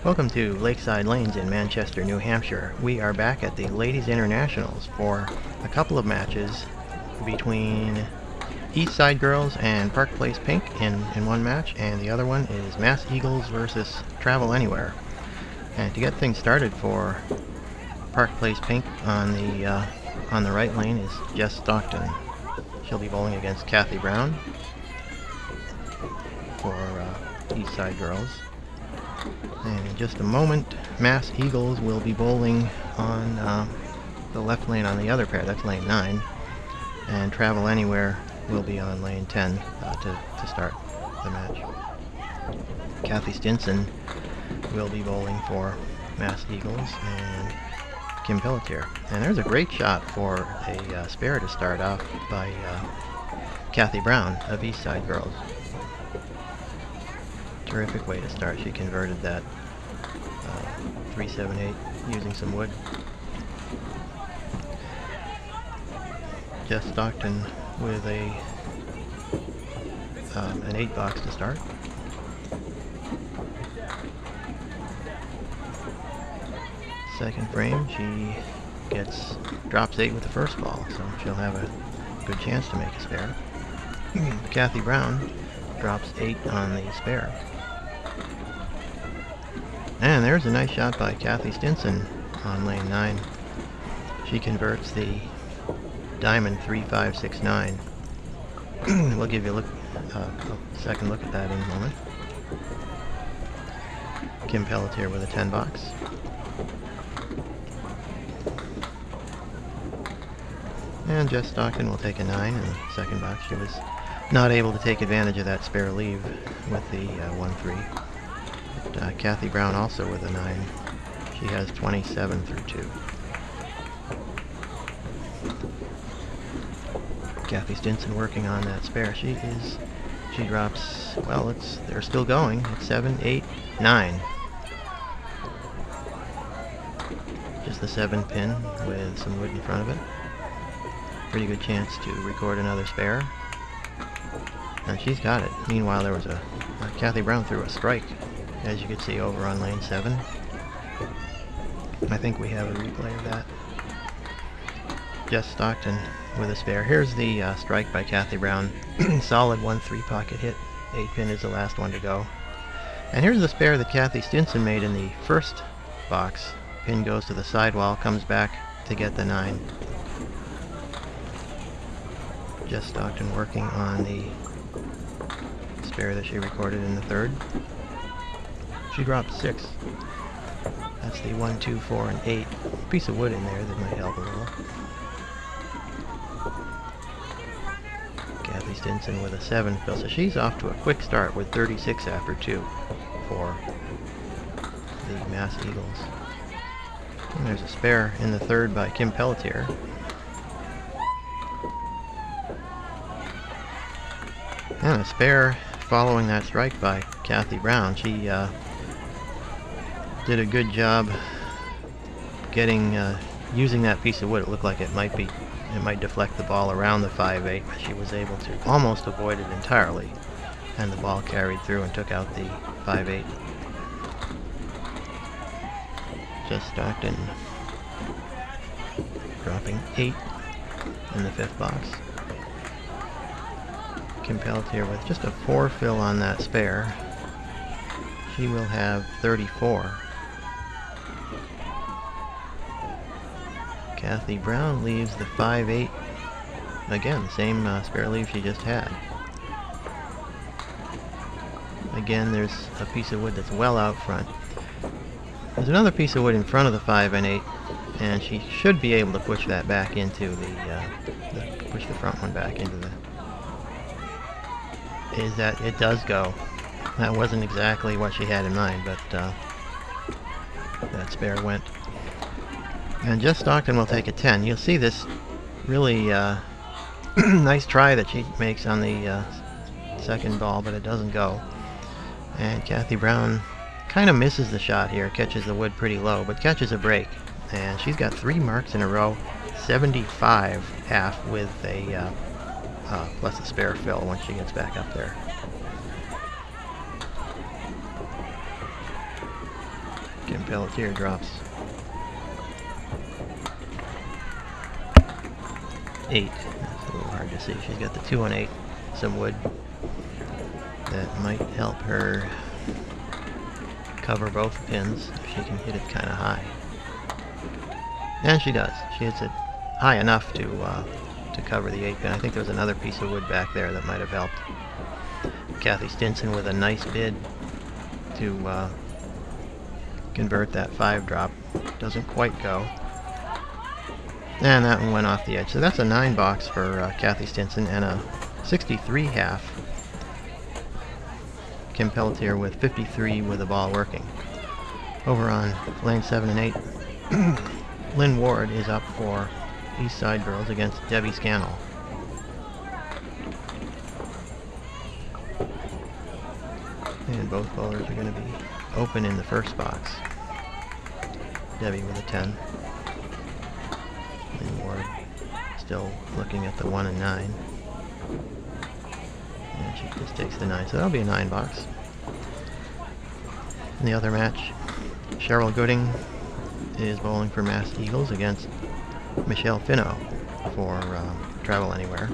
Welcome to Lakeside Lanes in Manchester, New Hampshire. We are back at the Ladies Internationals for a couple of matches between Eastside Girls and Park Place Pink in one match, and the other one is Mass Eagles versus Travel Anywhere. And to get things started for Park Place Pink on the right lane is Jess Stockton. She'll be bowling against Kathy Brown for Eastside Girls. And in just a moment, Mass Eagles will be bowling on the left lane on the other pair. That's lane 9. And Travel Anywhere will be on lane 10 to start the match. Kathy Stinson will be bowling for Mass Eagles and Kim Pelletier. And there's a great shot for a spare to start off by Kathy Brown of Eastside Girls. Terrific way to start. She converted that 378 using some wood. Jess Stockton with an 8 box to start. Second frame, she drops 8 with the first ball, so she'll have a good chance to make a spare. Kathy Brown drops 8 on the spare. And there's a nice shot by Kathy Stinson on lane 9. She converts the diamond 3569. We'll give you a second look at that in a moment. Kim Pelletier with a 10 box. And Jess Stockton will take a 9 in the second box. She was not able to take advantage of that spare leave with the 1-3. Kathy Brown also with a 9. She has 27 through 2. Kathy Stinson working on that spare. She drops, well, they're still going. It's 7, 8, 9. Just the 7 pin with some wood in front of it. Pretty good chance to record another spare. And she's got it. Meanwhile, there was Kathy Brown threw a strike, as you can see over on lane 7. I think we have a replay of that. Jess Stockton with a spare. Here's the strike by Kathy Brown. Solid 1-3 pocket hit. 8 pin is the last one to go. And here's the spare that Kathy Stinson made in the first box. Pin goes to the sidewall, comes back to get the 9. Jess Stockton working on the spare that she recorded in the third. She dropped 6. That's the 1, 2, 4, and 8. Piece of wood in there that might help a little. Kathy Stinson with a 7 fill. So she's off to a quick start with 36 after 2 for the Mass Eagles. And there's a spare in the third by Kim Pelletier. And a spare following that strike by Kathy Brown. She did a good job getting using that piece of wood. It looked like it might deflect the ball around the 5-8, but she was able to almost avoid it entirely, and the ball carried through and took out the 5-8. Jess Stockton dropping 8 in the 5th box. Kim Pelletier with just a 4 fill on that spare. She will have 34. Kathy Brown leaves the 5-8. Again, the same spare leave she just had. Again, there's a piece of wood that's well out front. There's another piece of wood in front of the 5 and 8, and she should be able to push that back into push the front one back into the... It does go. That wasn't exactly what she had in mind, but that spare went. And Jess Stockton will take a 10. You'll see this really nice try that she makes on the second ball, but it doesn't go. And Kathy Brown kind of misses the shot here, catches the wood pretty low, but catches a break. And she's got 3 marks in a row, 75 half with a plus a spare fill once she gets back up there. Kim Pelletier drops 8. That's a little hard to see. She's got the 2 and 8, some wood that might help her cover both pins if she can hit it kind of high. And she does. She hits it high enough to cover the 8 pin. I think there was another piece of wood back there that might have helped. Kathy Stinson with a nice bid to convert that 5 drop. Doesn't quite go. And that one went off the edge. So that's a 9 box for Kathy Stinson, and a 63 half Kim Pelletier with 53 with the ball working. Over on lane 7 and 8, Lynn Ward is up for Eastside Girls against Debbie Scannell. And both bowlers are going to be open in the first box. Debbie with a 10. Lynn Ward still looking at the 1 and 9. And she just takes the 9, so that'll be a 9 box. In the other match, Cheryl Gooding is bowling for Mass Eagles against Michelle Finno for Travel Anywhere.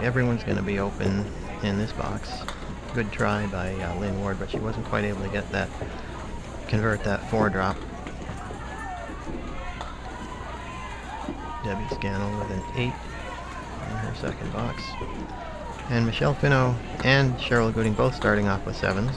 Everyone's going to be open in this box. Good try by Lynn Ward, but she wasn't quite able to get that, convert that 4 drop. Debbie Scannell with an 8 in her second box. And Michelle Finno and Cheryl Gooding both starting off with 7s.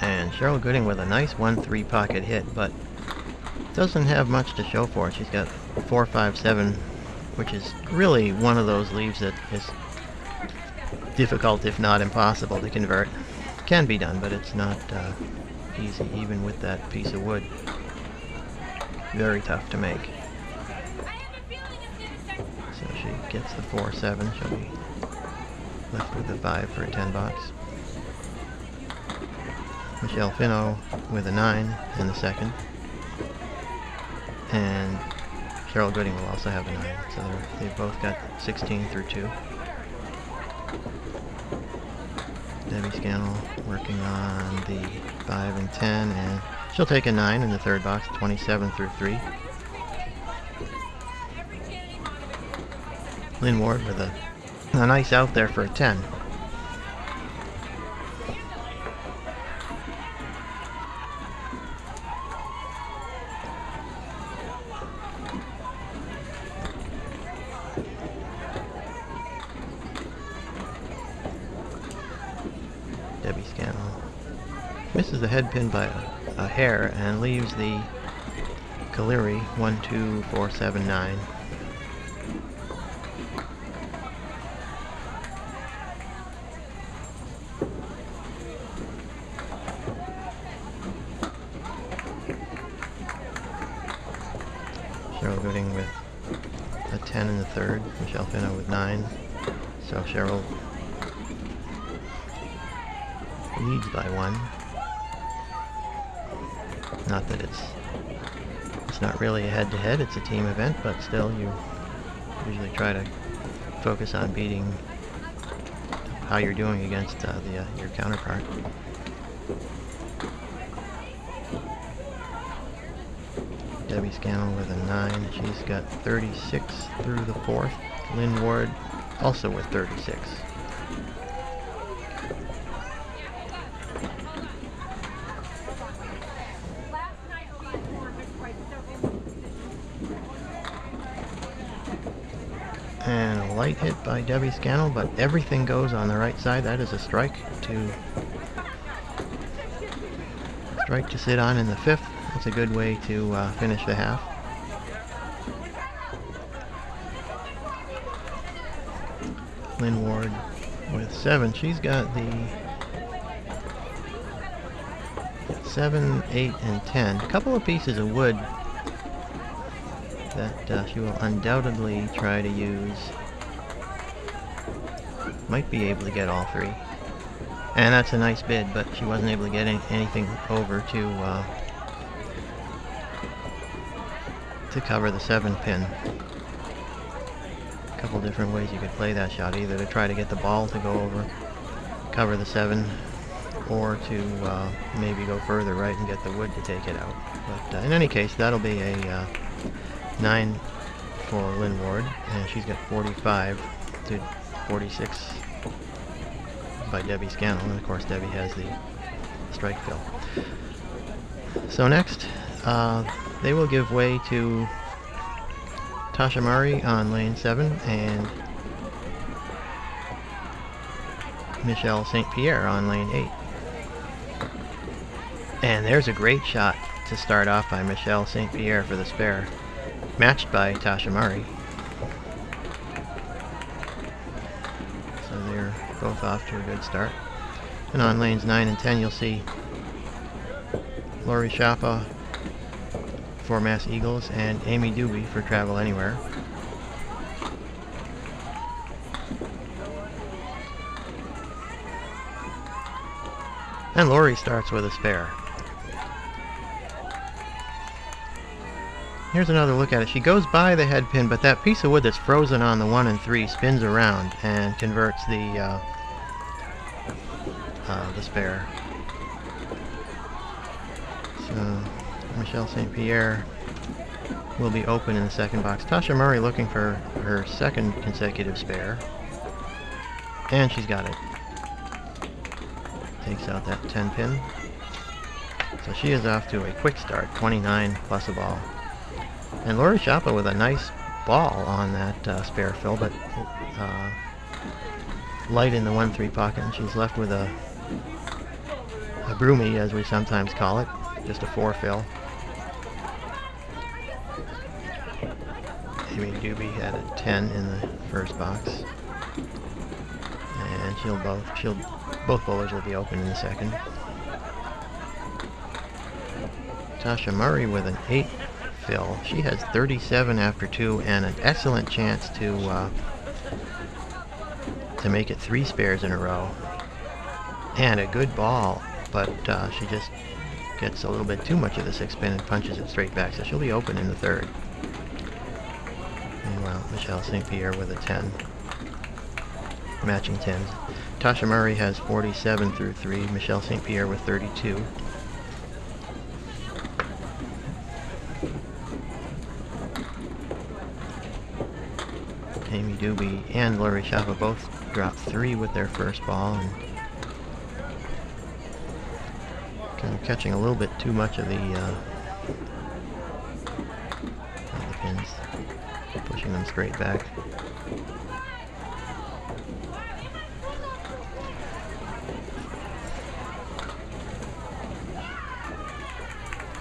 And Cheryl Gooding with a nice 1-3 pocket hit, but doesn't have much to show for it. She's got 4-5-7, which is really one of those leaves that is difficult, if not impossible, to convert. Can be done, but it's not easy, even with that piece of wood. Very tough to make. So she gets the 4-7. She'll be left with the 5 for a 10 box. Michelle Finno with a 9 in the second. And Cheryl Gooding will also have a 9. So they've both got 16 through 2. Debbie Scannell working on the 5 and 10, and she'll take a 9 in the third box, 27 through 3. Lynn Ward with a nice out there for a 10. Debbie Scannell misses the head pin by a hair and leaves the Caleri 1-2-4-7-9. Cheryl Gooding with a 10 in the third, Michelle Finno with 9. So Cheryl leads by 1. Not that it's not really a head-to-head, it's a team event, but still you usually try to focus on beating how you're doing against your counterpart. Debbie Scannell with a 9. She's got 36 through the fourth. Lynn Ward also with 36. And a light hit by Debbie Scannell, but everything goes on the right side. That is a strike to sit on in the fifth. That's a good way to finish the half. Lynn Ward with 7. She's got the 7, 8, and 10. A couple of pieces of wood that she will undoubtedly try to use. Might be able to get all 3. And that's a nice bid, but she wasn't able to get anything over to cover the 7 pin. A couple different ways you could play that shot, either to try to get the ball to go over, cover the 7, or to maybe go further right and get the wood to take it out. But in any case, that'll be a 9 for Lynn Ward, and she's got 45 to 46 by Debbie Scannell, and of course Debbie has the strike fill. So next, they will give way to Tasha Murray on lane 7 and Michelle St. Pierre on lane 8. And there's a great shot to start off by Michelle St. Pierre for the spare, matched by Tasha Murray. So they're both off to a good start. And on lanes 9 and 10 you'll see Lori Schappa for Mass Eagles and Amy Doobie for Travel Anywhere. And Lori starts with a spare. Here's another look at it. She goes by the head pin, but that piece of wood that's frozen on the 1 and 3 spins around and converts the spare. So Michelle St. Pierre will be open in the second box. Tasha Murray looking for her second consecutive spare, and she's got it. Takes out that 10 pin. So she is off to a quick start, 29 plus a ball. And Lori Schappa with a nice ball on that spare fill, but light in the 1-3 pocket, and she's left with a broomy, as we sometimes call it, just a 4 fill. Amy Doobie had a 10 in the first box, and both bowlers will be open in the second. Tasha Murray with an 8 fill. She has 37 after 2 and an excellent chance to make it 3 spares in a row. And a good ball, but she just gets a little bit too much of the 6 pin and punches it straight back, so she'll be open in the third. Meanwhile, Michelle St. Pierre with a 10. Matching 10s. Tasha Murray has 47 through 3, Michelle St. Pierre with 32. Amy Doobie and Lori Schappa both dropped 3 with their first ball, and kind of catching a little bit too much of the pins, pushing them straight back.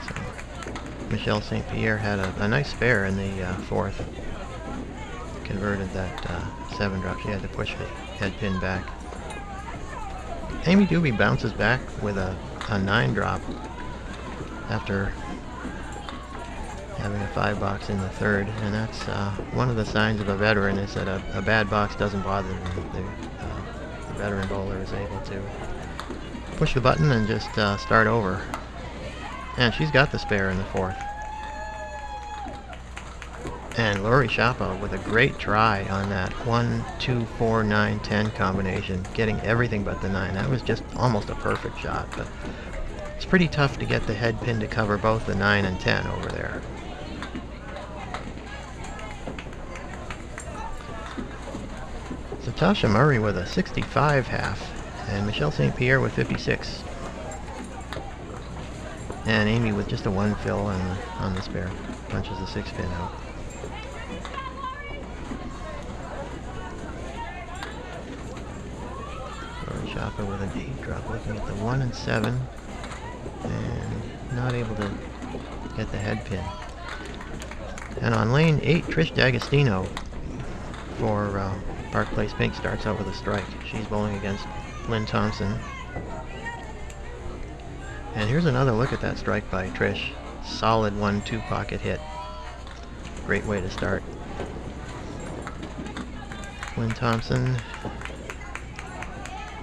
So Michelle St. Pierre had a nice spare in the fourth. Converted that 7 drop. She had to push the head pin back. Amy Doobie bounces back with a 9 drop after having a 5 box in the third, and that's one of the signs of a veteran, is that a bad box doesn't bother them. The veteran bowler is able to push the button and just start over. And she's got the spare in the fourth. And Lori Schappa with a great try on that 1, 2, 4, 9, 10 combination, getting everything but the 9. That was just almost a perfect shot, but it's pretty tough to get the head pin to cover both the 9 and 10 over there. So Tasha Murray with a 65 half, and Michelle St. Pierre with 56. And Amy with just a 1 fill on the spare, punches the 6 pin out. Schappa with an 8 drop, looking at the 1 and 7, and not able to get the head pin. And on lane 8, Trish D'Agostino for Park Place Pink starts out with a strike. She's bowling against Lynn Thompson. And here's another look at that strike by Trish. Solid 1-2 pocket hit. Great way to start. Lynn Thompson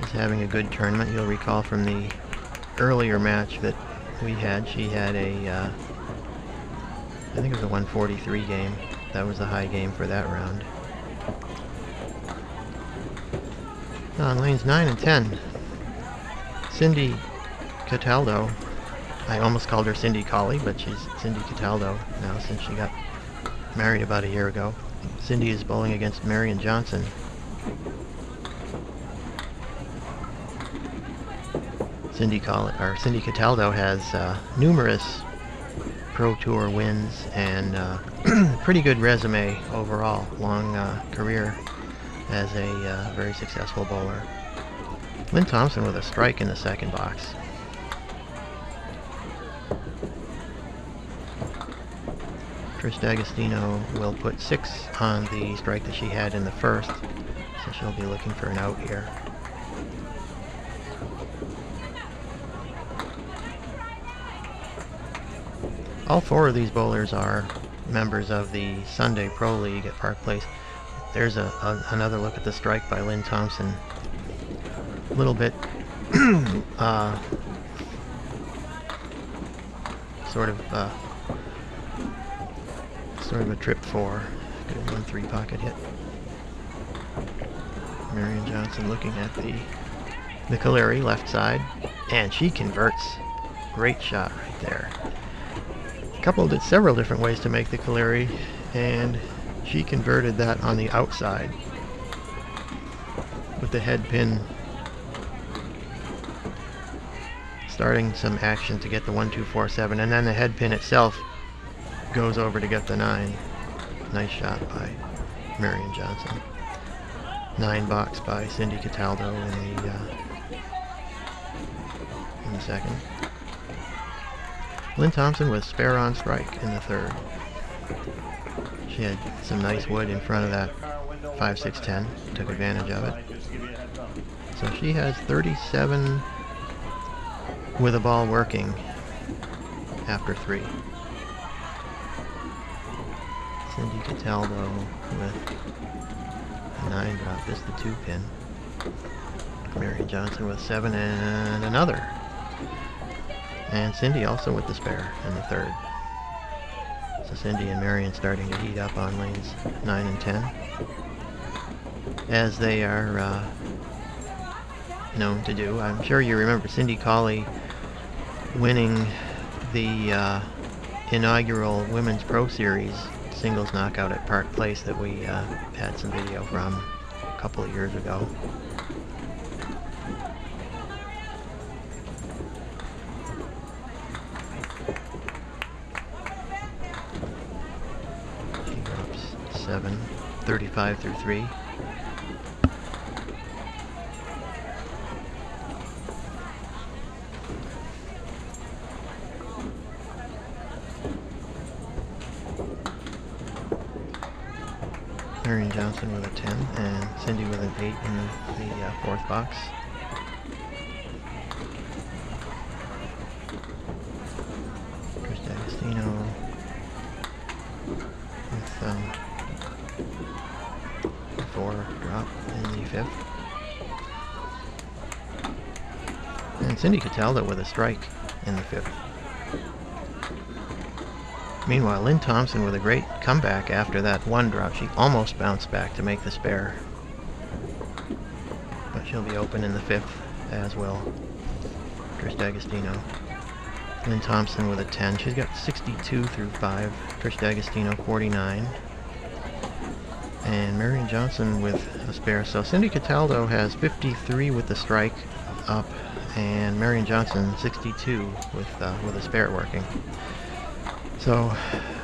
is having a good tournament. You'll recall from the earlier match that we had, she had a, I think it was a 143 game. That was the high game for that round. On lanes 9 and 10, Cindy Cataldo. I almost called her Cindy Colley, but she's Cindy Cataldo now since she got married about a year ago. Cindy is bowling against Marion Johnson. Cindy Cataldo has numerous Pro Tour wins and pretty good resume overall. Long career as a very successful bowler. Lynn Thompson with a strike in the second box. Trish D'Agostino will put 6 on the strike that she had in the first, so she'll be looking for an out here. All 4 of these bowlers are members of the Sunday Pro League at Park Place. There's another look at the strike by Lynn Thompson. A little bit sort of a trip 4. Good 1-3 pocket hit. Marion Johnson looking at the Caleri left side, and she converts. Great shot right there. Several different ways to make the Caleri, and she converted that on the outside with the head pin, starting some action to get the 1-2-4-7, and then the head pin itself goes over to get the 9. Nice shot by Marion Johnson. 9 box by Cindy Cataldo in the second. Lynn Thompson with spare on strike in the third. She had some nice wood in front of that 5-6-10. Took advantage of it. So she has 37 with a ball working after 3. Cindy Cataldo with a 9 drop is the 2 pin. Marion Johnson with 7 and another. And Cindy also with the spare in the third. So Cindy and Marion starting to heat up on lanes 9 and 10, as they are known to do. I'm sure you remember Cindy Colley winning the inaugural Women's Pro Series singles knockout at Park Place that we had some video from a couple of years ago. She drops 7, 35 through 3. Marion Johnson with a 10 and Cindy with an 8 in the fourth box. Trish D'Agostino with 4 drop in the fifth. And Cindy Cataldo with a strike in the fifth. Meanwhile, Lynn Thompson with a great comeback after that 1 drop. She almost bounced back to make the spare. But she'll be open in the fifth, as will Trish D'Agostino. Lynn Thompson with a 10. She's got 62 through 5. Trish D'Agostino 49. And Marion Johnson with a spare. So Cindy Cataldo has 53 with the strike up, and Marion Johnson 62 with a spare working. So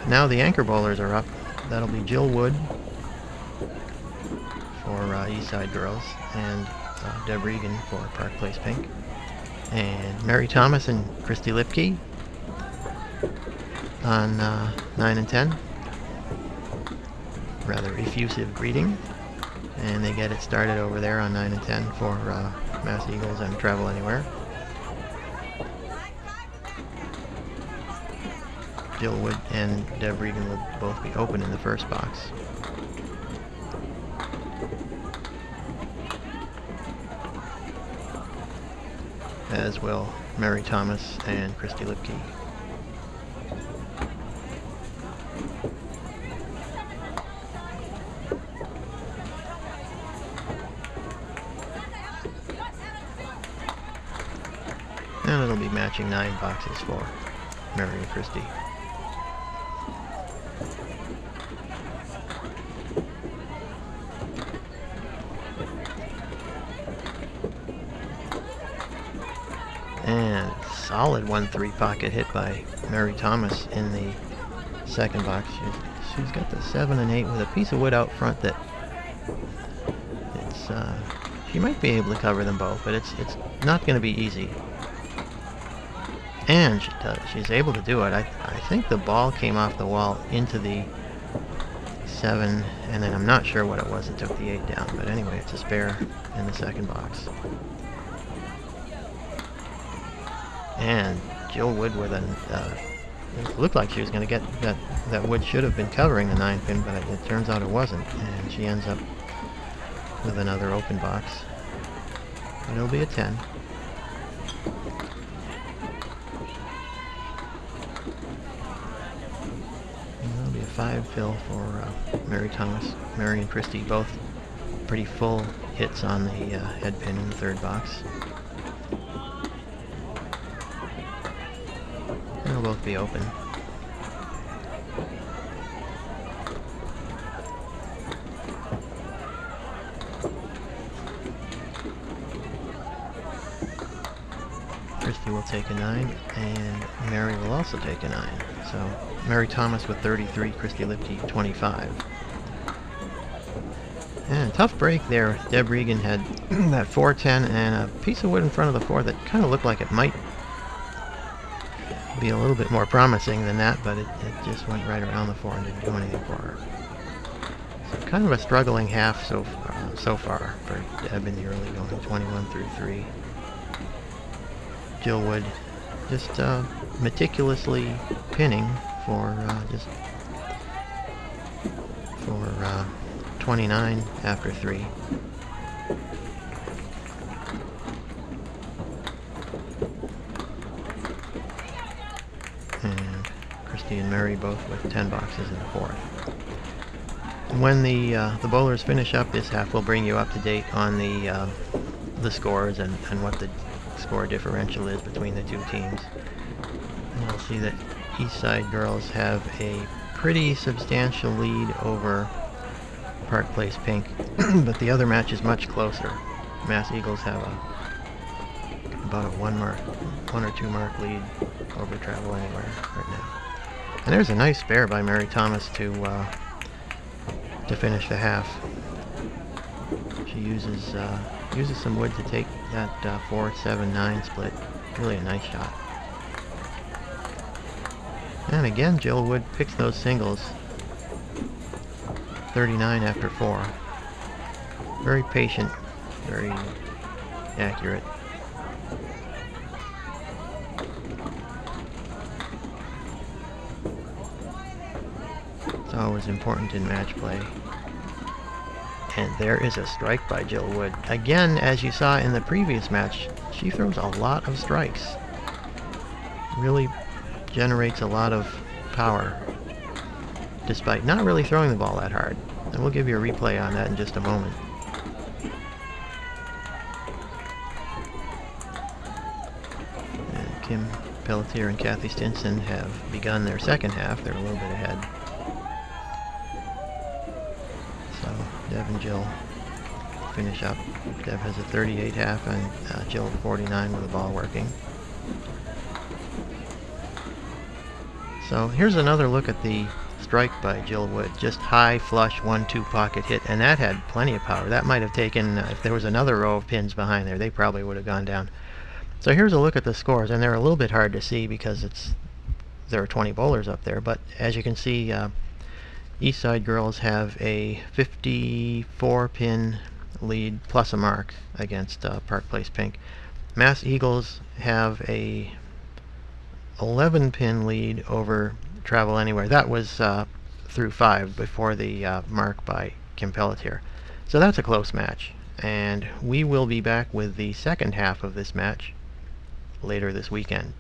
now the anchor bowlers are up. That'll be Jill Wood for Eastside Girls, and Deb Regan for Park Place Pink, and Mary Thomas and Christy Lipke on 9 and 10. Rather effusive greeting. And they get it started over there on 9 and 10 for Mass Eagles and Travel Anywhere. Jill Wood and Deb Regan will both be open in the first box. As will Mary Thomas and Christy Lipke. And it'll be matching 9 boxes for Mary and Christy. And solid 1-3 pocket hit by Mary Thomas in the second box. She's got the 7 and 8 with a piece of wood out front that she might be able to cover them both, but it's not going to be easy. And she's able to do it. I think the ball came off the wall into the 7, and then I'm not sure what it was that took the 8 down, but anyway, it's a spare in the second box. And Jill Wood with it looked like she was going to get that wood should have been covering the 9 pin, but it turns out it wasn't, and she ends up with another open box. But it'll be a 10. And it'll be a 5 fill for Mary Thomas. Mary and Christy both pretty full hits on the head pin in the third box. They'll both be open. Christy will take a 9, and Mary will also take a 9. So Mary Thomas with 33, Christy Lipke 25. And tough break there. Deb Regan had that 4-10 and a piece of wood in front of the 4 that kind of looked like it might be a little bit more promising than that, but it just went right around the 4 and didn't do anything for her. So kind of a struggling half so far for Deb in the early going, 21 through 3. Jill Wood just meticulously pinning for 29 after 3. And Christy and Mary both with 10 boxes in the fourth. And when the bowlers finish up this half, we'll bring you up to date on the scores and what the score differential is between the two teams. And you'll see that Eastside girls have a pretty substantial lead over Park Place Pink, but the other match is much closer. Mass Eagles have about a 1 or 2 mark lead over Travel Anywhere right now. And there's a nice spare by Mary Thomas to finish the half. She uses some wood to take that 4-7-9 split. Really a nice shot. And again, Jill Wood picks those singles. 39 after 4. Very patient, very accurate. It's always important in match play. And there is a strike by Jill Wood. Again, as you saw in the previous match, she throws a lot of strikes. Really generates a lot of power, despite not really throwing the ball that hard. And we'll give you a replay on that in just a moment. And Kim Pelletier and Kathy Stinson have begun their second half. They're a little bit ahead. So Deb and Jill finish up. Deb has a 38 half and Jill 49 with the ball working. So here's another look at the strike by Jill Wood. Just high flush 1-2 pocket hit, and that had plenty of power. That might have taken, if there was another row of pins behind there, they probably would have gone down. So here's a look at the scores, and they're a little bit hard to see because there are 20 bowlers up there, but as you can see, Eastside girls have a 54-pin lead plus a mark against Park Place Pink. Mass Eagles have a 11-pin lead over Travel Anywhere. That was through 5 before the mark by Kim Pelletier. So that's a close match, and we will be back with the second half of this match later this weekend.